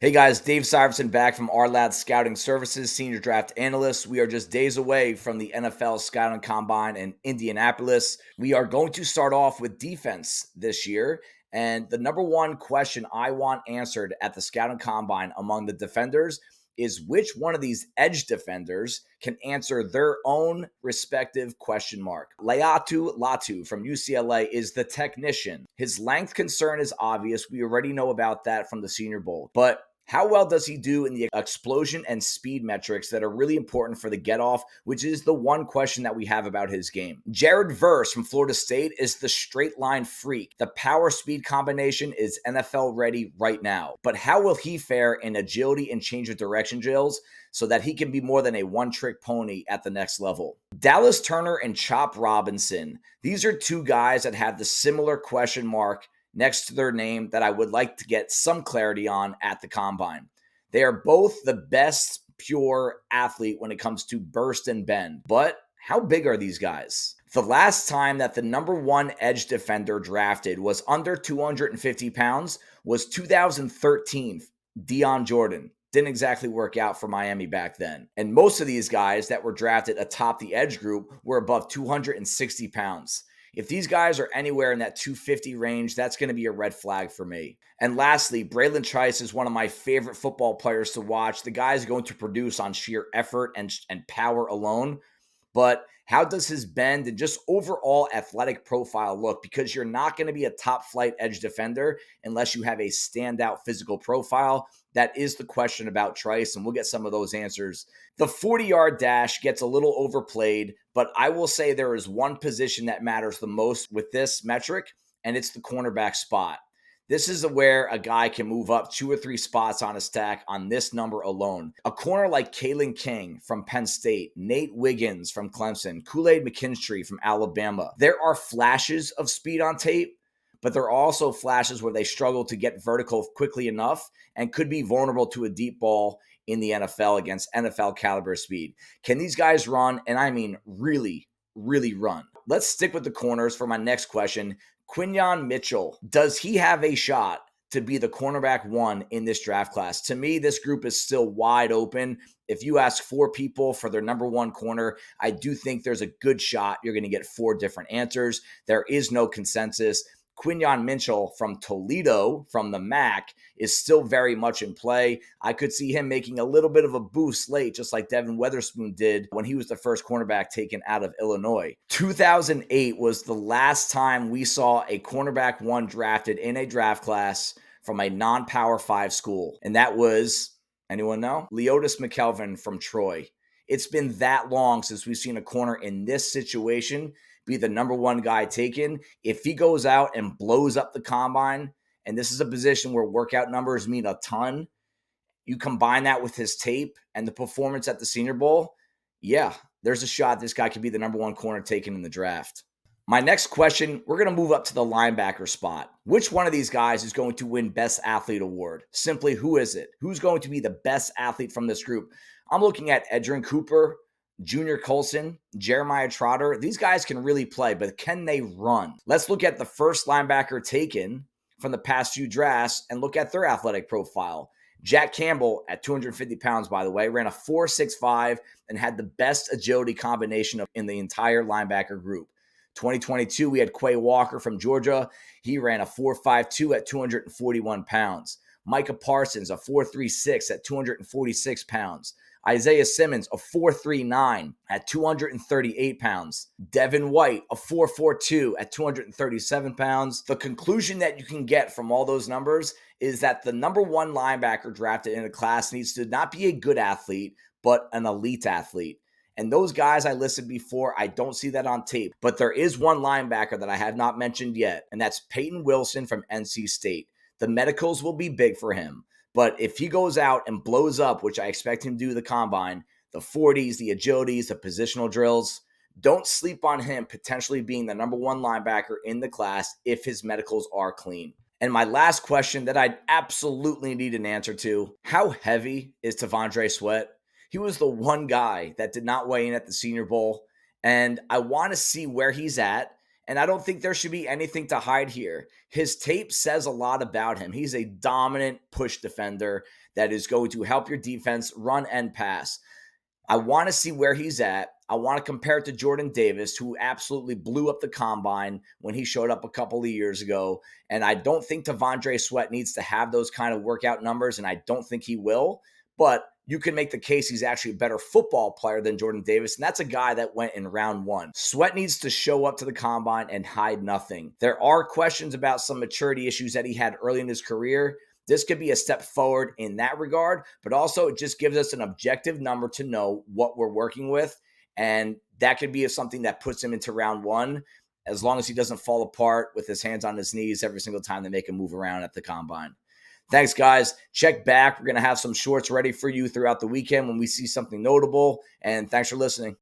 Hey guys, Dave Syvertsen back from Ourlads Scouting Services, Senior Draft Analyst. We are just days away from the NFL Scouting Combine in Indianapolis. We are going to start off with defense this year. And the number one question I want answered at the Scouting Combine among the defenders is which one of these edge defenders can answer their own respective question mark. Laiatu Latu from UCLA is the technician. His length concern is obvious. We already know about that from the Senior Bowl. But how well does he do in the explosion and speed metrics that are really important for the get-off, which is the one question that we have about his game? Jared Verse from Florida State is the straight line freak. The power-speed combination is NFL ready right now. But how will he fare in agility and change of direction drills so that he can be more than a one-trick pony at the next level? Dallas Turner and Chop Robinson. These are two guys that have the similar question mark next to their name that I would like to get some clarity on at the Combine. They are both the best pure athlete when it comes to burst and bend, but how big are these guys? The last time that the number one edge defender drafted was under 250 pounds was 2013, Deion Jordan. Didn't exactly work out for Miami back then. And most of these guys that were drafted atop the edge group were above 260 pounds. If these guys are anywhere in that 250 range, that's going to be a red flag for me. And lastly, Bralen Trice is one of my favorite football players to watch. The guy is going to produce on sheer effort and power alone. But how does his bend and just overall athletic profile look? Because you're not going to be a top flight edge defender unless you have a standout physical profile. That is the question about Trice, and we'll get some of those answers. The 40-yard dash gets a little overplayed, but I will say there is one position that matters the most with this metric, and it's the cornerback spot. This is where a guy can move up 2 or 3 spots on a stack on this number alone. A corner like Kalen King from Penn State, Nate Wiggens from Clemson, Kool-Aid McKinstry from Alabama. There are flashes of speed on tape, but there are also flashes where they struggle to get vertical quickly enough and could be vulnerable to a deep ball in the NFL against NFL caliber speed. Can these guys run? And I mean really, really run. Let's stick with the corners for my next question. Quinyon Mitchell, does he have a shot to be the cornerback one in this draft class? To me, this group is still wide open. If you ask 4 people for their number one corner, I do think there's a good shot you're going to get 4 different answers. There is no consensus. Quinyon Mitchell from Toledo, from the MAC, is still very much in play. I could see him making a little bit of a boost late, just like Devin Weatherspoon did when he was the first cornerback taken out of Illinois. 2008 was the last time we saw a cornerback one drafted in a draft class from a non-Power 5 school. And that was, anyone know? Leotis McKelvin from Troy. It's been that long since we've seen a corner in this situation be the number one guy taken. If he goes out and blows up the combine, and this is a position where workout numbers mean a ton, you combine that with his tape and the performance at the Senior Bowl, yeah, there's a shot this guy could be the number one corner taken in the draft. My next question, we're going to move up to the linebacker spot. Which one of these guys is going to win Best Athlete Award? Simply, who is it? Who's going to be the best athlete from this group? I'm looking at Edgerrin Cooper, Junior Colson, Jeremiah Trotter. These guys can really play, but can they run? Let's look at the first linebacker taken from the past few drafts and look at their athletic profile. Jack Campbell, at 250 pounds, by the way, ran a 4.65 and had the best agility combination in the entire linebacker group. 2022, we had Quay Walker from Georgia. He ran a 4.52 at 241 pounds. Micah Parsons, a 4.36 at 246 pounds. Isaiah Simmons, a 4.39 at 238 pounds. Devin White, a 4.42 at 237 pounds. The conclusion that you can get from all those numbers is that the number one linebacker drafted in a class needs to not be a good athlete, but an elite athlete. And those guys I listed before, I don't see that on tape. But there is one linebacker that I have not mentioned yet, and that's Payton Wilson from NC State. The medicals will be big for him. But if he goes out and blows up, which I expect him to do the combine, the 40s, the agilities, the positional drills, don't sleep on him potentially being the number one linebacker in the class if his medicals are clean. And my last question that I absolutely need an answer to, how heavy is T'Vondre Sweat? He was the one guy that did not weigh in at the Senior Bowl, and I want to see where he's at And I don't think there should be anything to hide here. His tape says a lot about him. He's a dominant push defender that is going to help your defense run and pass. I want to see where he's at. I want to compare it to Jordan Davis, who absolutely blew up the combine when he showed up a couple of years ago. And I don't think T'Vondre Sweat needs to have those kind of workout numbers, and I don't think he will. But you can make the case he's actually a better football player than Jordan Davis, and that's a guy that went in round 1. Sweat needs to show up to the combine and hide nothing. There are questions about some maturity issues that he had early in his career. This could be a step forward in that regard, but also it just gives us an objective number to know what we're working with, and that could be something that puts him into round 1, as long as he doesn't fall apart with his hands on his knees every single time they make him move around at the combine. Thanks, guys. Check back. We're going to have some shorts ready for you throughout the weekend when we see something notable, and thanks for listening.